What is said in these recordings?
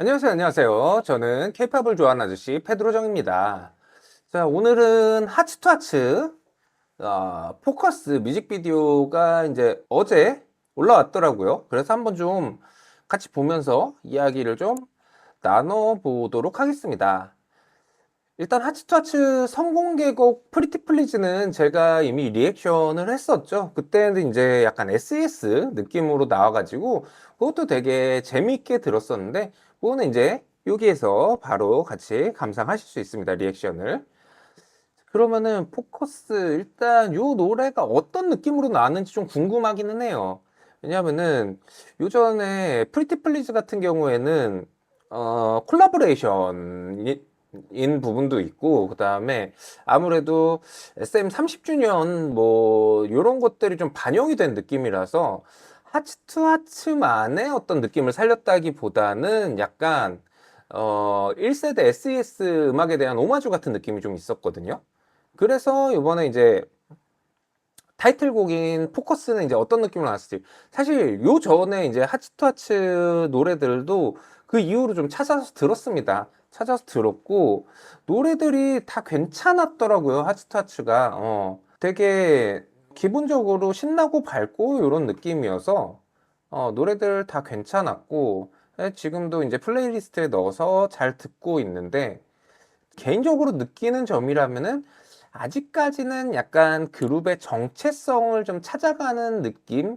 안녕하세요. 저는 케이팝을 좋아하는 아저씨 페드로정입니다. 자, 오늘은 하츠 투 하츠 포커스 뮤직비디오가 이제 어제 올라왔더라고요. 그래서 한번 좀 같이 보면서 이야기를 좀 나눠보도록 하겠습니다. 일단 하츠 투 하츠 선공개곡 프리티 플리즈는 제가 이미 리액션을 했었죠. 그때는 이제 약간 SES 느낌으로 나와가지고 그것도 되게 재미있게 들었었는데 그거는 이제 여기에서 바로 같이 감상하실 수 있습니다. 리액션을. 그러면은 포커스 일단 요 노래가 어떤 느낌으로 나왔는지 좀 궁금하기는 해요. 왜냐면은 요전에 프리티 플리즈 같은 경우에는 콜라보레이션인 부분도 있고 그다음에 아무래도 SM 30주년 뭐 요런 것들이 좀 반영이 된 느낌이라서 하츠 투 하츠만의 어떤 느낌을 살렸다기보다는 약간 1세대 SES 음악에 대한 오마주 같은 느낌이 좀 있었거든요. 그래서 이번에 이제 타이틀곡인 포커스는 이제 어떤 느낌으로 나왔을지 사실 요 전에 이제 하츠 투 하츠 노래들도 그 이후로 좀 찾아서 들었습니다. 찾아서 들었고 노래들이 다 괜찮았더라고요. 하츠 투 하츠가 되게 기본적으로 신나고 밝고 이런 느낌이어서 노래들 다 괜찮았고 지금도 이제 플레이리스트에 넣어서 잘 듣고 있는데 개인적으로 느끼는 점이라면은 아직까지는 약간 그룹의 정체성을 좀 찾아가는 느낌?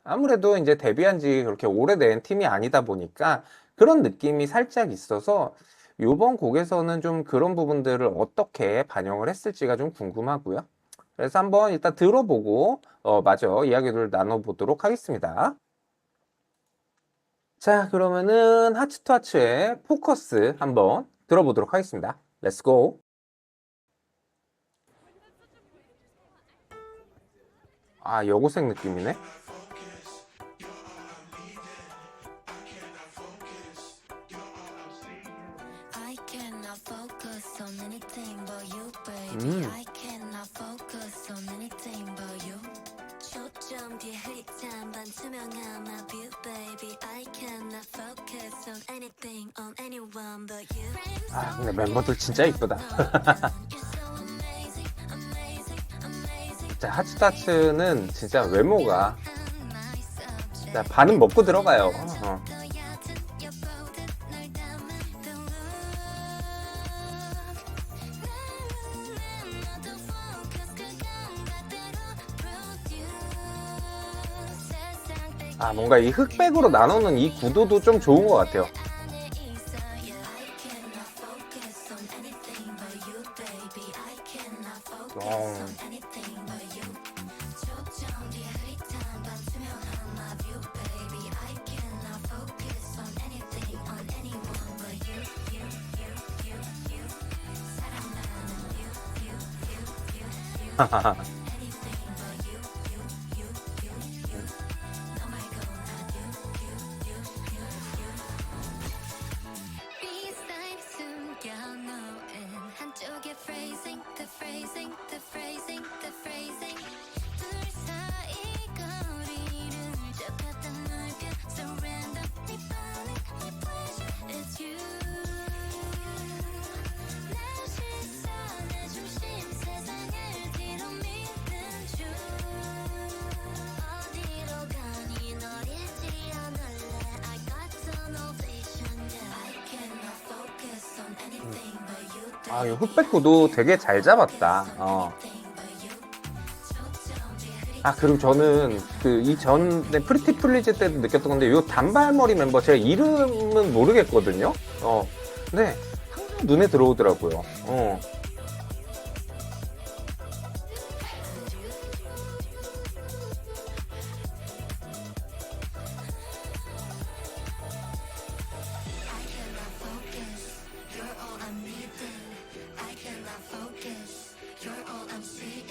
아무래도 이제 데뷔한 지 그렇게 오래된 팀이 아니다 보니까 그런 느낌이 살짝 있어서 요번 곡에서는 좀 그런 부분들을 어떻게 반영을 했을지가 좀 궁금하고요. 그래서 한번 일단 들어보고 마저 이야기를 나눠보도록 하겠습니다. 자, 그러면은 하츠 투 하츠의 포커스 한번 들어보도록 하겠습니다. 렛츠 고! 아, 여고생 느낌이네? I cannot focus on anything but you, baby. 음. I cannot focus on anything but you. 초점 뒤에 흐릿한 반투명한 my view, baby. I cannot focus on anything, on anyone but you. 아, 근데 멤버들 진짜 이쁘다. You're so amazing, amazing, amazing. 자, 하츠타츠는 진짜 외모가 I'm my subject. 진짜 반은 먹고 들어가요. 더 얕은 your bold 널 담은 the look. 나는 너도 focus 그 감각대로 produce. 세상 아, 뭔가 이 흑백으로 나누는 이 구도도 좀 좋은 것 같아요. 안에 있어야. I cannot focus on anything but you, baby. I cannot focus on anything but you. 초점 뒤에 흐릿한 반투명한 my view, baby. I cannot focus on anything, on anyone but you, you, you, you, you. 사랑하는 you, you, you, you, you. Anything but you, you, you, you, you. 너 말고 난 you, you, you, you, you. Beside 숨겨놓은 한쪽의 phrasing, the phrasing, the phrasing, the phrasing. 둘 사이 거리를 좁혔던 물결, surrender. 네 반응, 네 pleasure, it's you. 내 시선의 중심, 세상을 뒤로 미는 중. 어디로 가니 널 잊지 않을래. I got tunnel vision, yeah. I cannot focus on anything but you, 아, 이 흑백 구도 되게 잘 잡았다. anything but you. 초점 뒤에 흐릿한 아, 그리고 저는 그 이전에 프리티 플리즈 때도 느꼈던 건데 요 단발머리 멤버 제가 이름은 모르겠거든요. 근데 항상 눈에 들어오더라고요. I cannot focus. You're all I'm needing. I cannot focus. You're all I'm seeing.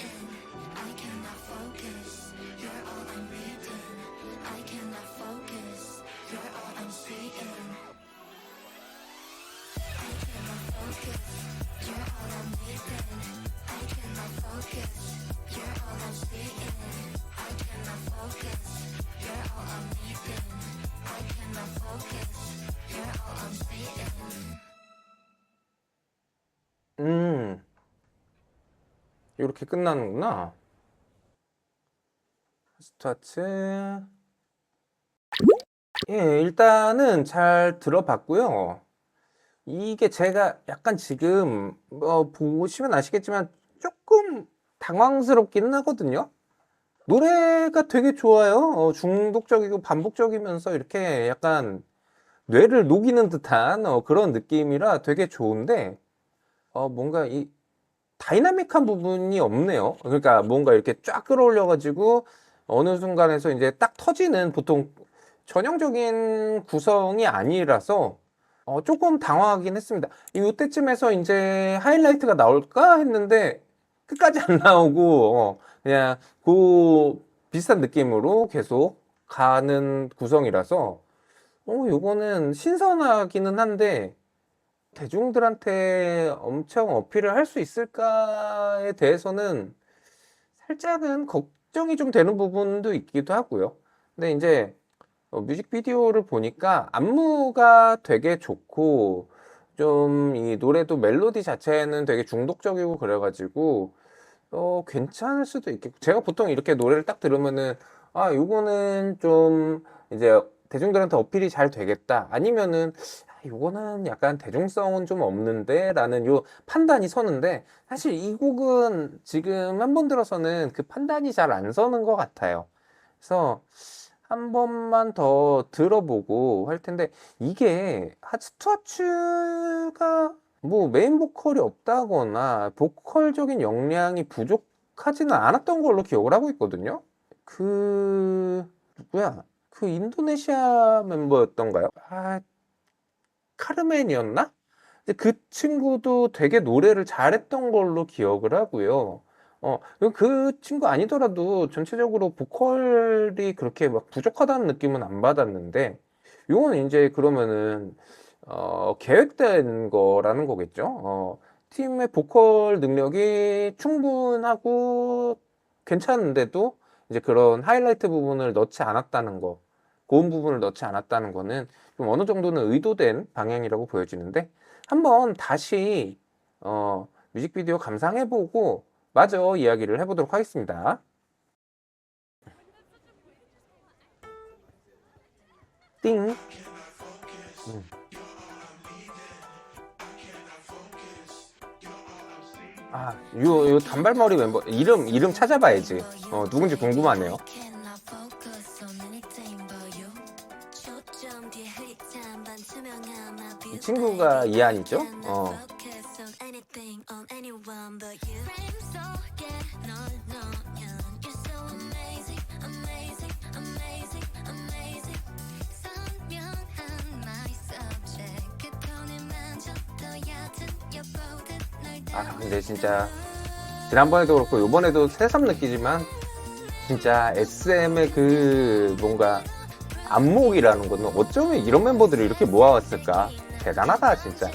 I cannot focus. You're all I'm reading. I cannot focus. You're all I'm seeing. I cannot focus. You're all I'm 이렇게 끝나는구나. 스타트. 예, 일단은 잘 들어봤고요. 이게 제가 약간 지금 보시면 아시겠지만 조금 당황스럽기는 하거든요. 노래가 되게 좋아요. 중독적이고 반복적이면서 이렇게 약간 뇌를 녹이는 듯한 그런 느낌이라 되게 좋은데 뭔가 이 다이나믹한 부분이 없네요. 그러니까 뭔가 이렇게 쫙 끌어올려 가지고 어느 순간에서 이제 딱 터지는 보통 전형적인 구성이 아니라서 조금 당황하긴 했습니다. 이때쯤에서 이제 하이라이트가 나올까 했는데 끝까지 안 나오고 그냥 그 비슷한 느낌으로 계속 가는 구성이라서 요거는 신선하기는 한데 대중들한테 엄청 어필을 할 수 있을까에 대해서는 살짝은 걱정이 좀 되는 부분도 있기도 하고요. 근데 이제 뮤직비디오를 보니까 안무가 되게 좋고 좀 이 노래도 멜로디 자체는 되게 중독적이고 그래가지고 괜찮을 수도 있겠고 제가 보통 이렇게 노래를 딱 들으면은 아 요거는 좀 이제 대중들한테 어필이 잘 되겠다 아니면은 아, 요거는 약간 대중성은 좀 없는데 라는 요 판단이 서는데 사실 이 곡은 지금 한 번 들어서는 그 판단이 잘 안 서는 것 같아요. 그래서 한 번만 더 들어보고 할 텐데 이게 하츠투하츠가 뭐 메인 보컬이 없다거나 보컬적인 역량이 부족하지는 않았던 걸로 기억을 하고 있거든요. 그 누구야? 그 인도네시아 멤버였던가요? 아, 카르멘이었나? 근데 그 친구도 되게 노래를 잘했던 걸로 기억을 하고요. 그 친구 아니더라도 전체적으로 보컬이 그렇게 막 부족하다는 느낌은 안 받았는데, 요건 이제 그러면은, 계획된 거라는 거겠죠. 팀의 보컬 능력이 충분하고 괜찮은데도 이제 그런 하이라이트 부분을 넣지 않았다는 거, 고음 부분을 넣지 않았다는 거는 좀 어느 정도는 의도된 방향이라고 보여지는데, 한번 다시 뮤직비디오 감상해보고 마저 이야기를 해보도록 하겠습니다. 띵. 아, 요 단발머리 멤버 이름 찾아봐야지. 누군지 궁금하네요. 이 친구가 이한이죠? 아, 근데 진짜 지난번에도 그렇고 요번에도 새삼 느끼지만 진짜 SM의 그 뭔가 안목이라는 거는 어쩌면 이런 멤버들을 이렇게 모아왔을까? 대단하다 진짜.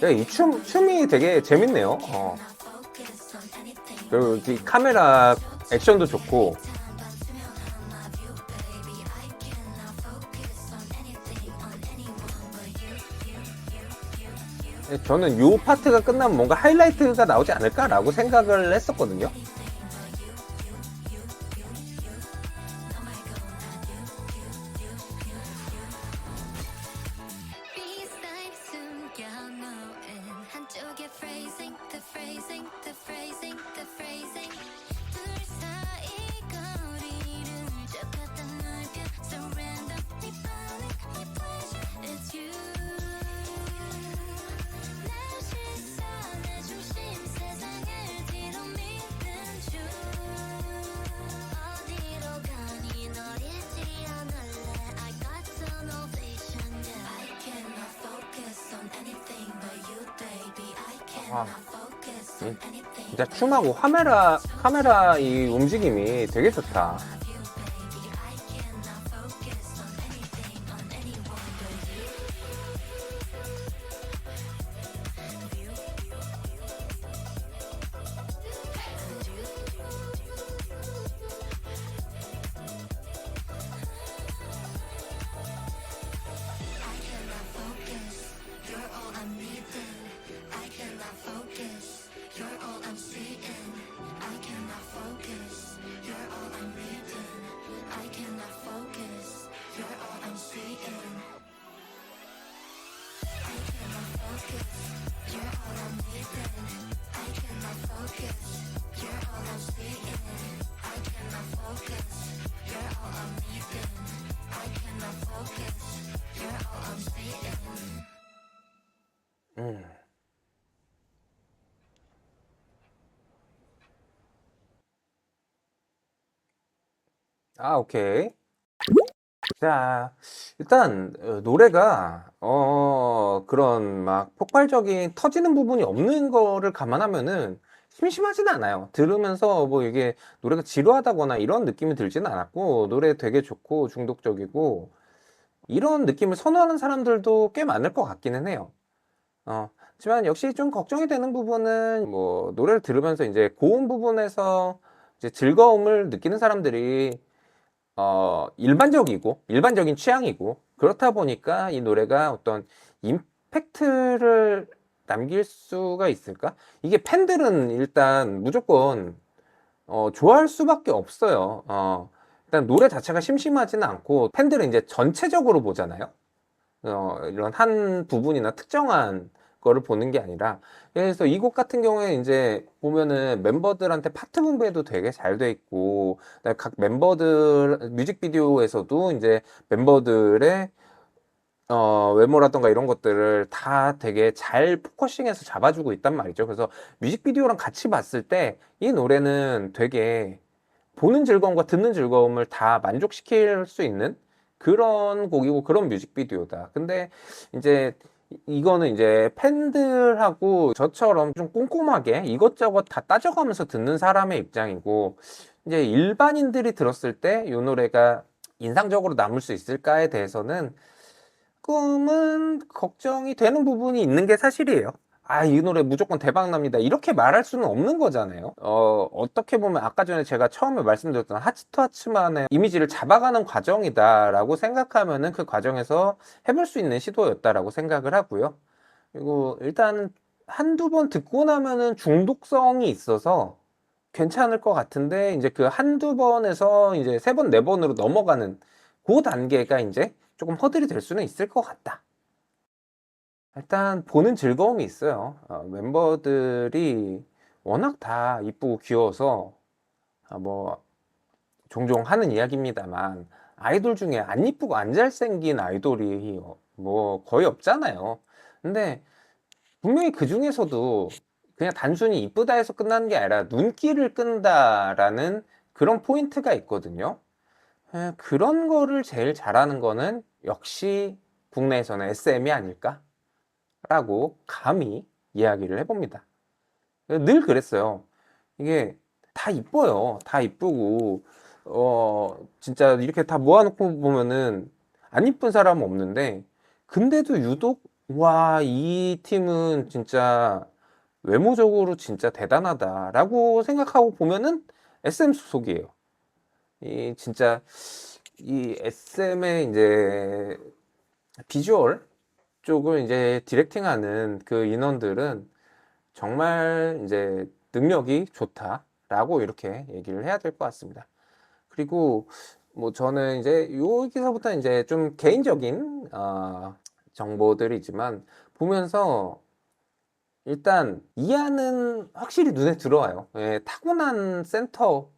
이 춤이 되게 재밌네요. 그리고 이 카메라 액션도 좋고. 저는 요 파트가 끝나면 뭔가 하이라이트가 나오지 않을까라고 생각을 했었거든요. 아, 진짜 춤하고 카메라 이 움직임이 되게 좋다. I'm seeing. I cannot focus. You're all I'm needing. I cannot focus. You're all I'm seeing. 아, 오케이. 자, 일단 노래가 그런 막 폭발적인 터지는 부분이 없는 거를 감안하면은 심심하진 않아요. 들으면서 뭐 이게 노래가 지루하다거나 이런 느낌이 들지는 않았고, 노래 되게 좋고 중독적이고 이런 느낌을 선호하는 사람들도 꽤 많을 것 같기는 해요. 하지만 역시 좀 걱정이 되는 부분은 뭐 노래를 들으면서 이제 고음 부분에서 이제 즐거움을 느끼는 사람들이 일반적인 취향이고, 그렇다 보니까 이 노래가 어떤 임팩트를 남길 수가 있을까? 이게 팬들은 일단 무조건, 좋아할 수밖에 없어요. 일단 노래 자체가 심심하지는 않고, 팬들은 이제 전체적으로 보잖아요. 이런 한 부분이나 특정한 거를 보는 게 아니라, 그래서 이 곡 같은 경우에 이제 보면은 멤버들한테 파트 분배도 되게 잘 돼 있고, 그다음에 각 멤버들 뮤직비디오에서도 이제 멤버들의 외모라던가 이런 것들을 다 되게 잘 포커싱해서 잡아주고 있단 말이죠. 그래서 뮤직비디오랑 같이 봤을 때 이 노래는 되게 보는 즐거움과 듣는 즐거움을 다 만족시킬 수 있는 그런 곡이고 그런 뮤직비디오다. 근데 이제 이거는 이제 팬들하고 저처럼 좀 꼼꼼하게 이것저것 다 따져가면서 듣는 사람의 입장이고, 이제 일반인들이 들었을 때 이 노래가 인상적으로 남을 수 있을까에 대해서는 조금은 걱정이 되는 부분이 있는 게 사실이에요. 아, 이 노래 무조건 대박 납니다, 이렇게 말할 수는 없는 거잖아요. 어떻게 보면 아까 전에 제가 처음에 말씀드렸던 하츠 투 하츠만의 이미지를 잡아가는 과정이다라고 생각하면은 그 과정에서 해볼 수 있는 시도였다라고 생각을 하고요. 그리고 일단 한두 번 듣고 나면은 중독성이 있어서 괜찮을 것 같은데, 이제 그 한두 번에서 이제 세 번, 네 번으로 넘어가는 그 단계가 이제 조금 허들이 될 수는 있을 것 같다. 일단 보는 즐거움이 있어요. 멤버들이 워낙 다 이쁘고 귀여워서, 뭐 종종 하는 이야기입니다만, 아이돌 중에 안 이쁘고 안 잘생긴 아이돌이 뭐 거의 없잖아요. 근데 분명히 그 중에서도 그냥 단순히 이쁘다 해서 끝나는 게 아니라 눈길을 끈다라는 그런 포인트가 있거든요. 그런 거를 제일 잘하는 거는 역시 국내에서는 SM이 아닐까라고 감히 이야기를 해봅니다. 늘 그랬어요. 이게 다 이뻐요. 다 이쁘고, 진짜 이렇게 다 모아놓고 보면은 안 이쁜 사람은 없는데, 근데도 유독, 와, 이 팀은 진짜 외모적으로 진짜 대단하다라고 생각하고 보면은 SM 소속이에요. 이 진짜 이 SM의 이제 비주얼 쪽을 이제 디렉팅하는 그 인원들은 정말 이제 능력이 좋다라고 이렇게 얘기를 해야 될 것 같습니다. 그리고 뭐 저는 이제 여기서부터 이제 좀 개인적인 정보들이지만, 보면서 일단 이하는 확실히 눈에 들어와요. 예, 타고난 센터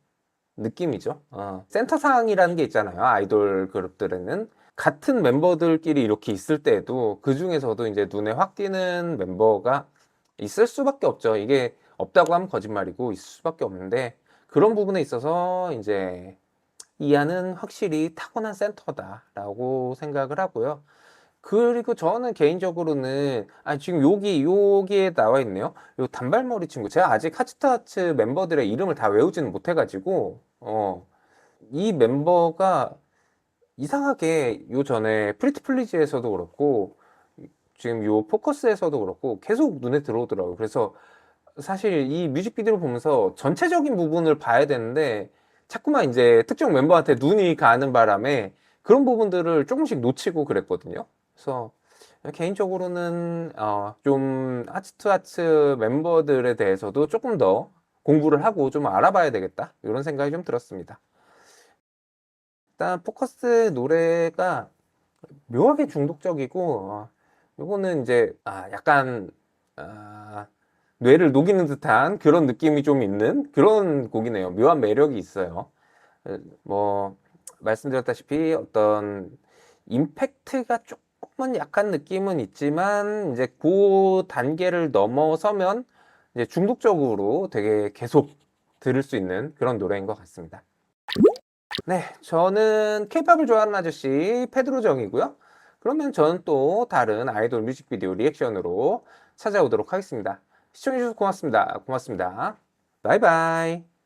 느낌이죠. 센터 상이라는 게 있잖아요. 아이돌 그룹들에는 같은 멤버들끼리 이렇게 있을 때에도 그 중에서도 이제 눈에 확 띄는 멤버가 있을 수밖에 없죠. 이게 없다고 하면 거짓말이고 있을 수밖에 없는데, 그런 부분에 있어서 이제 이하는 확실히 타고난 센터다라고 생각을 하고요. 그리고 저는 개인적으로는, 지금 여기에 나와 있네요. 요 단발머리 친구. 제가 아직 하츠타츠 멤버들의 이름을 다 외우지는 못해가지고, 이 멤버가 이상하게 요 전에 프리티 플리즈에서도 그렇고, 지금 요 포커스에서도 그렇고 계속 눈에 들어오더라고요. 그래서 사실 이 뮤직비디오를 보면서 전체적인 부분을 봐야 되는데, 자꾸만 이제 특정 멤버한테 눈이 가는 바람에 그런 부분들을 조금씩 놓치고 그랬거든요. 그래서 개인적으로는 좀 하츠투하츠 멤버들에 대해서도 조금 더 공부를 하고 좀 알아봐야 되겠다, 이런 생각이 좀 들었습니다. 일단 포커스 노래가 묘하게 중독적이고, 요거는 이제 약간 아, 뇌를 녹이는 듯한 그런 느낌이 좀 있는 그런 곡이네요. 묘한 매력이 있어요. 뭐 말씀드렸다시피 어떤 임팩트가 조금은 약한 느낌은 있지만 이제 그 단계를 넘어서면 이제 중독적으로 되게 계속 들을 수 있는 그런 노래인 것 같습니다. 네, 저는 케이팝을 좋아하는 아저씨 페드로정이고요. 그러면 저는 또 다른 아이돌 뮤직비디오 리액션으로 찾아오도록 하겠습니다. 시청해주셔서 고맙습니다. 고맙습니다. 바이바이.